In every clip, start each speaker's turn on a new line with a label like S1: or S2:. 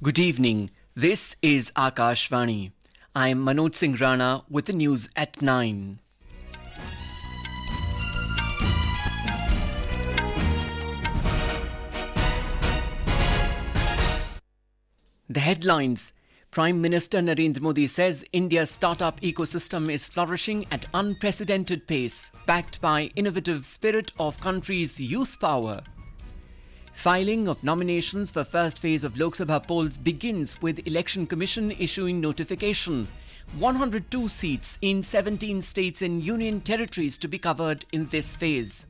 S1: Good evening. This is Akashvani. I am Manoj Singh Rana with the news at 9. The headlines. Prime Minister Narendra Modi says India's startup ecosystem is flourishing at unprecedented pace, backed by innovative spirit of country's youth power. Filing of nominations for first phase of Lok Sabha polls begins with Election Commission issuing notification. 102 seats in 17 states and union territories to be covered in this phase.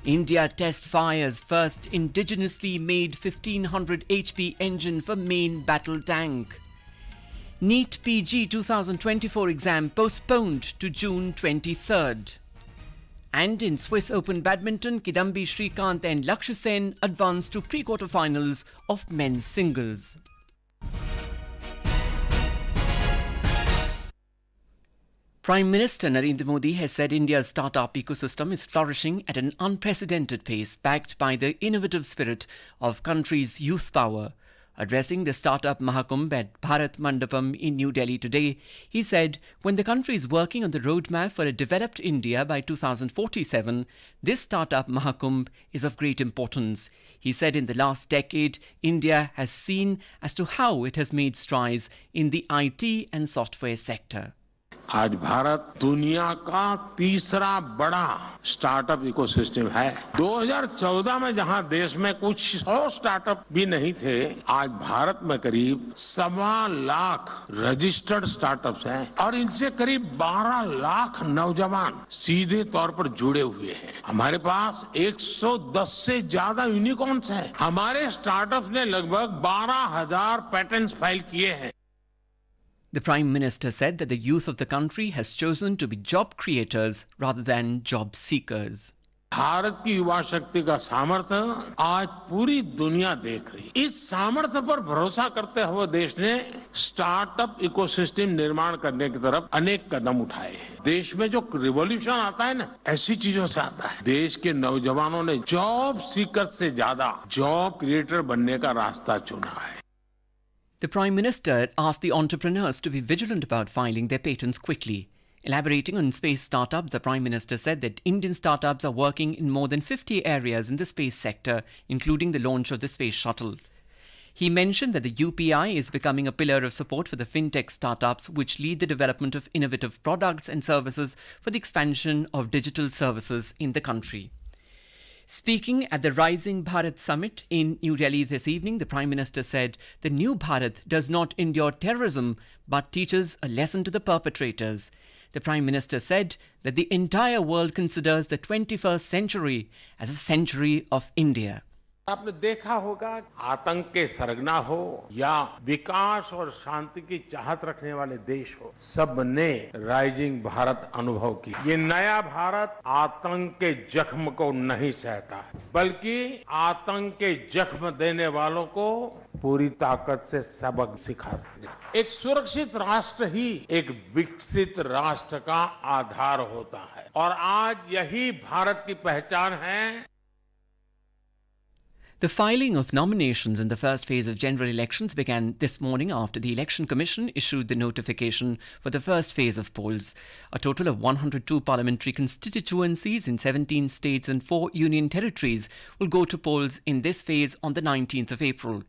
S1: India test fires first indigenously made 1500 HP engine for main battle tank. NEET PG 2024 exam postponed to June 23rd. And in Swiss Open Badminton, Kidambi, Srikanth and Lakshya advanced to pre-quarterfinals of men's singles. Prime Minister Narendra Modi has said India's startup ecosystem is flourishing at an unprecedented pace, backed by the innovative spirit of country's youth power. Addressing the Startup Mahakumbh at Bharat Mandapam in New Delhi today, he said, when the country is working on the roadmap for a developed India by 2047, this Startup Mahakumbh is of great importance. He said in the last decade, India has seen as to how it has made strides in the IT and software sector.
S2: आज भारत दुनिया का तीसरा बड़ा startup ecosystem है। 2014 में जहां देश में कुछ 100 स्टार्टअप भी नहीं थे, आज भारत में करीब 1.25 लाख रजिस्टर्ड स्टार्टअप्स हैं और इनसे करीब 12 लाख नौजवान सीधे तौर पर जुड़े हुए हैं। हमारे पास 110 से ज्यादा यूनिकॉर्न्स हैं। हमारे स्टार्टअप्स ने लगभग 12,000 पेटेंट्स फाइल किए हैं।
S1: The Prime Minister said that the youth of the country has chosen to be job creators rather than job seekers.
S2: Bharat की युवा शक्ति का सामर्थ्य आज पूरी दुनिया देख रही है। इस सामर्थ्य पर भरोसा करते हुए देश ने स्टार्टअप इकोसिस्टम निर्माण करने की तरफ अनेक कदम उठाए हैं। देश में जो रिवॉल्यूशन आता है ना, ऐसी चीजों से आता है। देश के नौजवानों ने जॉब सीकर से ज्यादा जॉब क्रिएटर बनने का रास्ता चुना है।
S1: The Prime Minister asked the entrepreneurs to be vigilant about filing their patents quickly. Elaborating on space startups, the Prime Minister said that Indian startups are working in more than 50 areas in the space sector, including the launch of the space shuttle. He mentioned that the UPI is becoming a pillar of support for the fintech startups, which lead the development of innovative products and services for the expansion of digital services in the country. Speaking at the Rising Bharat Summit in New Delhi this evening, the Prime Minister said the new Bharat does not endure terrorism but teaches a lesson to the perpetrators. The Prime Minister said that the entire world considers the 21st century as a century of India.
S2: आपने देखा होगा, आतंक के सरगना हो या विकास और शांति की चाहत रखने वाले देश हो, सब ने राइजिंग भारत अनुभव की। ये नया भारत आतंक के जख्म को नहीं सहता, बल्कि आतंक के जख्म देने वालों को पूरी ताकत से सबक सिखाता है। एक सुरक्षित राष्ट्र ही एक विकसित राष्ट्र का आधार होता है और आज यही भारत की पहचान है।
S1: The filing of nominations in the first phase of general elections began this morning after the Election Commission issued the notification for the first phase of polls. A total of 102 parliamentary constituencies in 17 states and 4 union territories will go to polls in this phase on the 19th of April.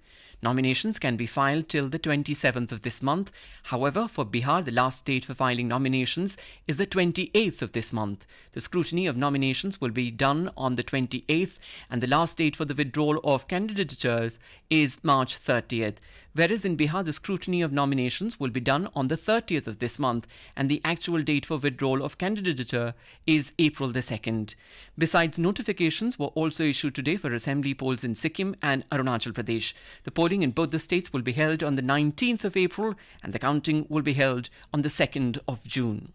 S1: Nominations can be filed till the 27th of this month. However, for Bihar, the last date for filing nominations is the 28th of this month. The scrutiny of nominations will be done on the 28th, and the last date for the withdrawal of candidatures is March 30th. Whereas in Bihar, the scrutiny of nominations will be done on the 30th of this month, and the actual date for withdrawal of candidature is April the 2nd. Besides, notifications were also issued today for assembly polls in Sikkim and Arunachal Pradesh. The polling in both the states will be held on the 19th of April, and the counting will be held on the 2nd of June.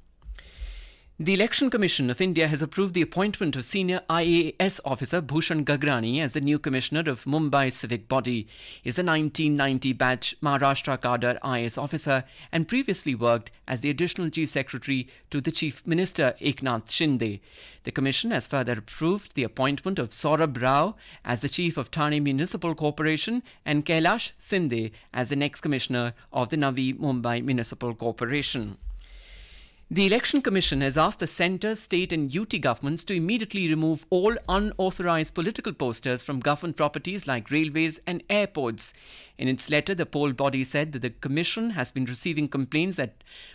S1: The Election Commission of India has approved the appointment of senior IAS officer Bhushan Gagrani as the new commissioner of Mumbai civic body. He is a 1990 batch Maharashtra cadre IAS officer and previously worked as the additional chief secretary to the Chief Minister Eknath Shinde. The commission has further approved the appointment of Saurabh Rao as the chief of Thane Municipal Corporation and Kailash Sinde as the next commissioner of the Navi Mumbai Municipal Corporation. The Election Commission has asked the centre, state and UT governments to immediately remove all unauthorised political posters from government properties like railways and airports. In its letter, the poll body said that the Commission has been receiving complaints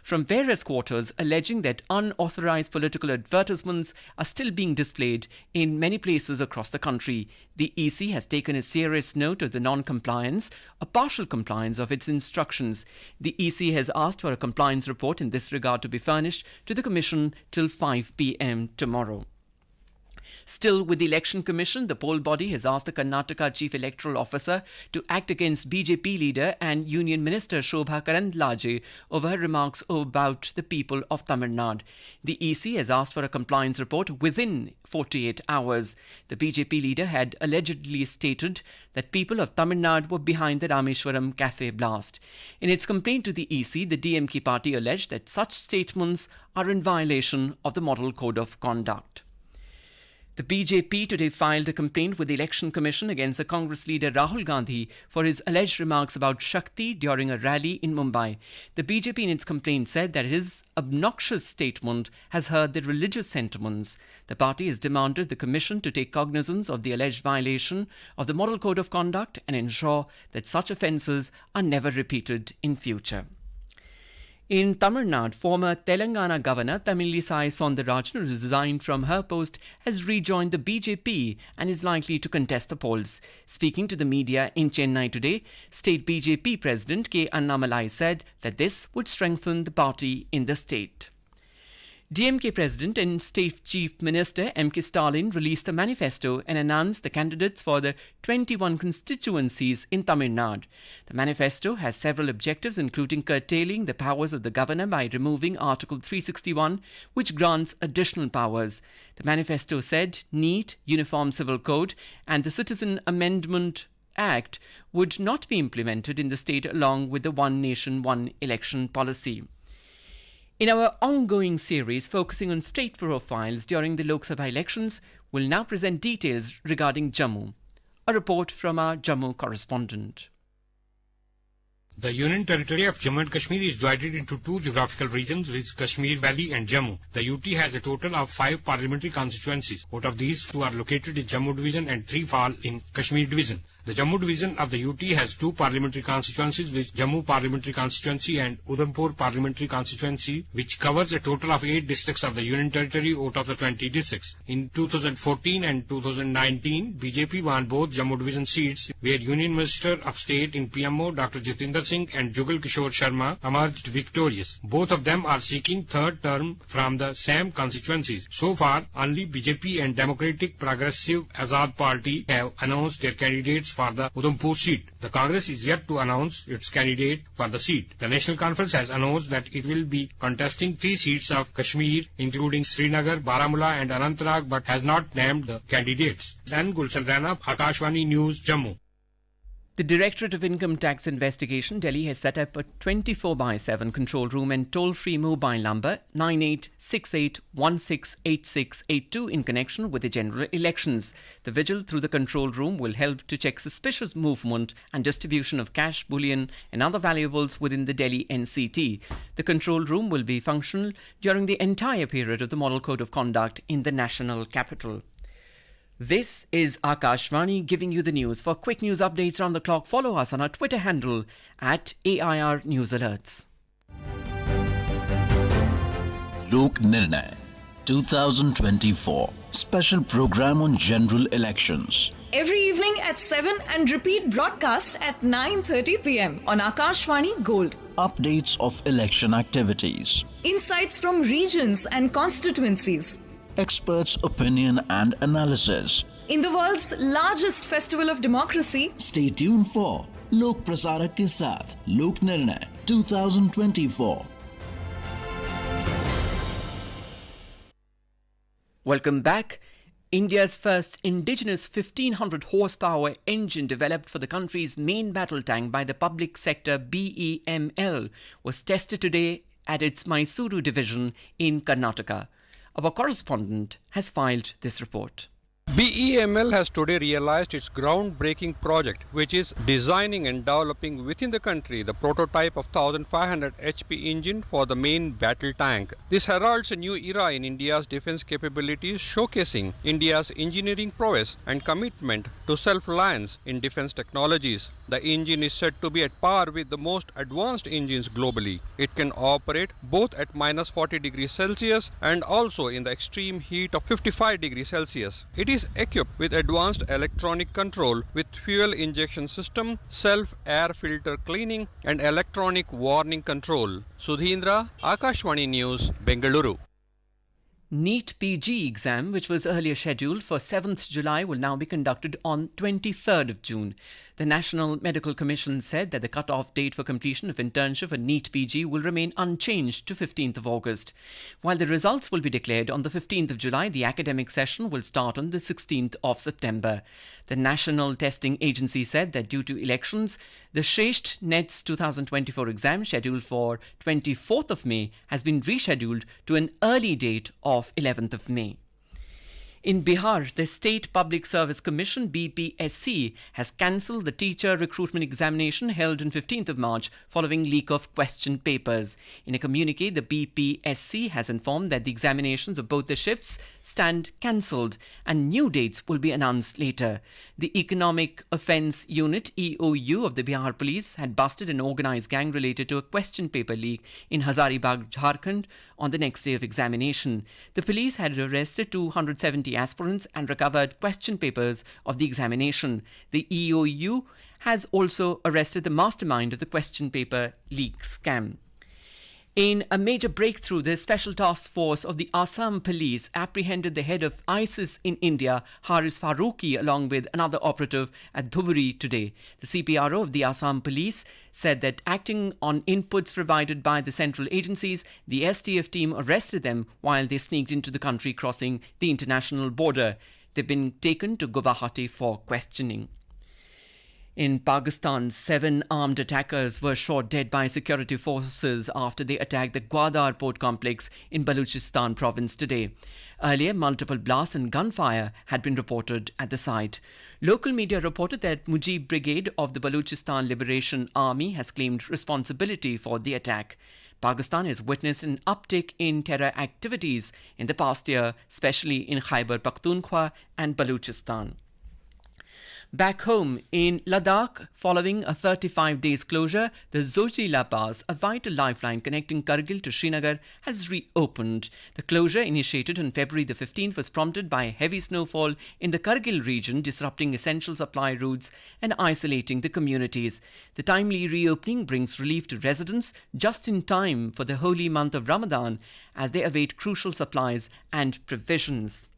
S1: from various quarters alleging that unauthorised political advertisements are still being displayed in many places across the country. The EC has taken a serious note of the non-compliance or partial compliance of its instructions. The EC has asked for a compliance report in this regard to be furnished to the Commission till 5 p.m. tomorrow. Still, with the Election Commission, the poll body has asked the Karnataka Chief Electoral Officer to act against BJP leader and Union Minister Shobha Karandlaje over her remarks about the people of Tamil Nadu. The EC has asked for a compliance report within 48 hours. The BJP leader had allegedly stated that people of Tamil Nadu were behind the Rameshwaram cafe blast. In its complaint to the EC, the DMK party alleged that such statements are in violation of the Model Code of Conduct. The BJP today filed a complaint with the Election Commission against the Congress leader Rahul Gandhi for his alleged remarks about Shakti during a rally in Mumbai. The BJP in its complaint said that his obnoxious statement has hurt the religious sentiments. The party has demanded the Commission to take cognizance of the alleged violation of the Model Code of Conduct and ensure that such offences are never repeated in future. In Tamil Nadu, former Telangana Governor Tamilisai Soundarajan, who resigned from her post, has rejoined the BJP and is likely to contest the polls. Speaking to the media in Chennai today, State BJP President K. Annamalai said that this would strengthen the party in the state. DMK President and State Chief Minister M.K. Stalin released a manifesto and announced the candidates for the 21 constituencies in Tamil Nadu. The manifesto has several objectives, including curtailing the powers of the governor by removing Article 361, which grants additional powers. The manifesto said NEET, Uniform Civil Code, and the Citizen Amendment Act would not be implemented in the state along with the One Nation, One Election policy. In our ongoing series focusing on state profiles during the Lok Sabha elections, we'll now present details regarding Jammu. A report from our Jammu correspondent.
S3: The Union Territory of Jammu and Kashmir is divided into two geographical regions, which is Kashmir Valley and Jammu. The UT has a total of 5 parliamentary constituencies. Out of these, 2 are located in Jammu Division and 3 fall in Kashmir Division. The Jammu Division of the UT has 2 parliamentary constituencies, which Jammu Parliamentary Constituency and Udhampur Parliamentary Constituency, which covers a total of 8 districts of the Union Territory out of the 20 districts. In 2014 and 2019, BJP won both Jammu Division seats, where Union Minister of State in PMO Dr. Jitinder Singh and Jugal Kishore Sharma emerged victorious. Both of them are seeking third term from the same constituencies. So far, only BJP and Democratic Progressive Azad Party have announced their candidates for the Udhampur seat. The Congress is yet to announce its candidate for the seat. The National Conference has announced that it will be contesting 3 seats of Kashmir, including Srinagar, Baramulla and Anantnag, but has not named the candidates. Then Gulshan Rana, Akashvani News, Jammu.
S1: The Directorate of Income Tax Investigation, Delhi, has set up a 24/7 control room and toll-free mobile number 9868168682 in connection with the general elections. The vigil through the control room will help to check suspicious movement and distribution of cash, bullion and other valuables within the Delhi NCT. The control room will be functional during the entire period of the Model Code of Conduct in the national capital. This is Akashvani giving you the news. For quick news updates around the clock, follow us on our Twitter handle at AIR News Alerts.
S4: Lok Nirnay 2024 special program on general elections.
S5: Every evening at 7 and repeat broadcast at 9:30 p.m. on Akashvani Gold.
S4: Updates of election activities.
S5: Insights from regions and constituencies.
S4: Experts' opinion and analysis.
S5: In the world's largest festival of democracy,
S4: Stay tuned for Lok Prasarak ke saath Lok Nirnay 2024.
S1: Welcome back. India's first indigenous 1500 horsepower engine developed for the country's main battle tank by the public sector BEML was tested today at its Mysuru division in Karnataka. Our correspondent has filed this report.
S6: BEML has today realized its groundbreaking project, which is designing and developing within the country the prototype of 1500 HP engine for the main battle tank. This heralds a new era in India's defense capabilities, showcasing India's engineering prowess and commitment to self-reliance in defense technologies. The engine is said to be at par with the most advanced engines globally. It can operate both at -40 degrees Celsius and also in the extreme heat of 55 degrees Celsius. It is equipped with advanced electronic control with fuel injection system, self-air filter cleaning and electronic warning control. Sudhindra, Akashvani News, Bengaluru.
S1: NEET PG exam, which was earlier scheduled for 7th July, will now be conducted on 23rd of June. The National Medical Commission said that the cut-off date for completion of internship for NEET PG will remain unchanged to 15th of August. While the results will be declared on the 15th of July, the academic session will start on the 16th of September. The National Testing Agency said that due to elections, the Shresth NET's 2024 exam scheduled for 24th of May has been rescheduled to an early date of 11th of May. In Bihar, the State Public Service Commission BPSC has cancelled the teacher recruitment examination held on 15th of March following leak of question papers. In a communique, the BPSC has informed that the examinations of both the shifts stand cancelled and new dates will be announced later. The Economic Offence Unit EOU of the Bihar Police had busted an organised gang related to a question paper leak in Hazaribagh, Jharkhand on the next day of examination. The police had arrested 270 aspirants and recovered question papers of the examination. The EOU has also arrested the mastermind of the question paper leak scam. In a major breakthrough, the Special Task Force of the Assam Police apprehended the head of ISIS in India, Haris Faruqi, along with another operative at Dhubri today. The CPRO of the Assam Police said that acting on inputs provided by the central agencies, the STF team arrested them while they sneaked into the country crossing the international border. They've been taken to Guwahati for questioning. In Pakistan, 7 armed attackers were shot dead by security forces after they attacked the Gwadar port complex in Balochistan province today. Earlier, multiple blasts and gunfire had been reported at the site. Local media reported that Mujib Brigade of the Balochistan Liberation Army has claimed responsibility for the attack. Pakistan has witnessed an uptick in terror activities in the past year, especially in Khyber Pakhtunkhwa and Balochistan. Back home in Ladakh, following a 35 days closure, the Zojila Pass, a vital lifeline connecting Kargil to Srinagar, has reopened. The closure, initiated on February the 15th, was prompted by heavy snowfall in the Kargil region, disrupting essential supply routes and isolating the communities. The timely reopening brings relief to residents just in time for the holy month of Ramadan, as they await crucial supplies and provisions.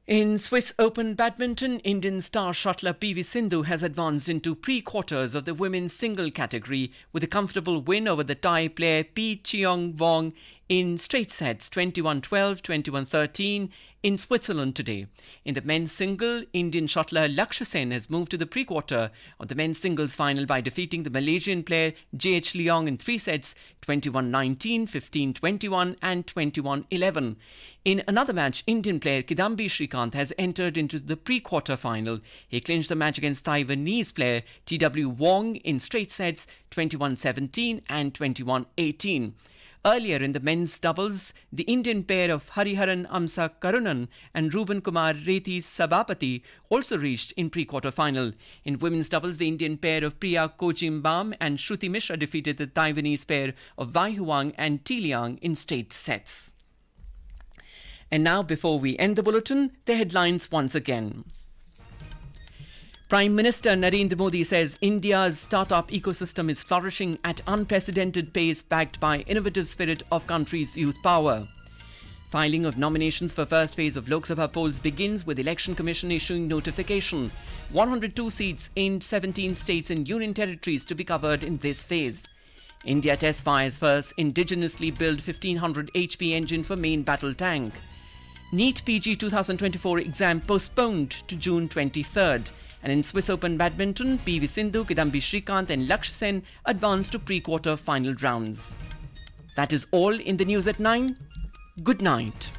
S1: In Swiss Open Badminton, Indian star shuttler PV Sindhu has advanced into pre-quarters of the women's single category with a comfortable win over the Thai player Pi Cheong Wong in straight sets 21-12, 21-13 in Switzerland today. In the men's single, Indian shuttler Lakshya has moved to the pre-quarter of the men's singles final by defeating the Malaysian player JH Leong in 3 sets 21-19, 15-21 and 21-11. In another match, Indian player Kidambi Srikanth has entered into the pre-quarter final. He clinched the match against Taiwanese player TW Wong in straight sets 21-17 and 21-18. Earlier in the men's doubles, the Indian pair of Hariharan Amsa Karunan and Ruben Kumar Reti Sabapati also reached in pre-quarter final. In women's doubles, the Indian pair of Priya Kochimbam and Shruti Mishra defeated the Taiwanese pair of Wai Huang and Ti Liang in straight sets. And now, before we end the bulletin, the headlines once again. Prime Minister Narendra Modi says India's startup ecosystem is flourishing at unprecedented pace, backed by innovative spirit of country's youth power. Filing of nominations for first phase of Lok Sabha polls begins with Election Commission issuing notification. 102 seats in 17 states and union territories to be covered in this phase. India test fires first indigenously built 1500 HP engine for main battle tank. NEET PG 2024 exam postponed to June 23rd. And in Swiss Open Badminton, PV Sindhu, Kidambi, Srikanth and Lakshya advanced to pre-quarter final rounds. That is all in the news at 9. Good night.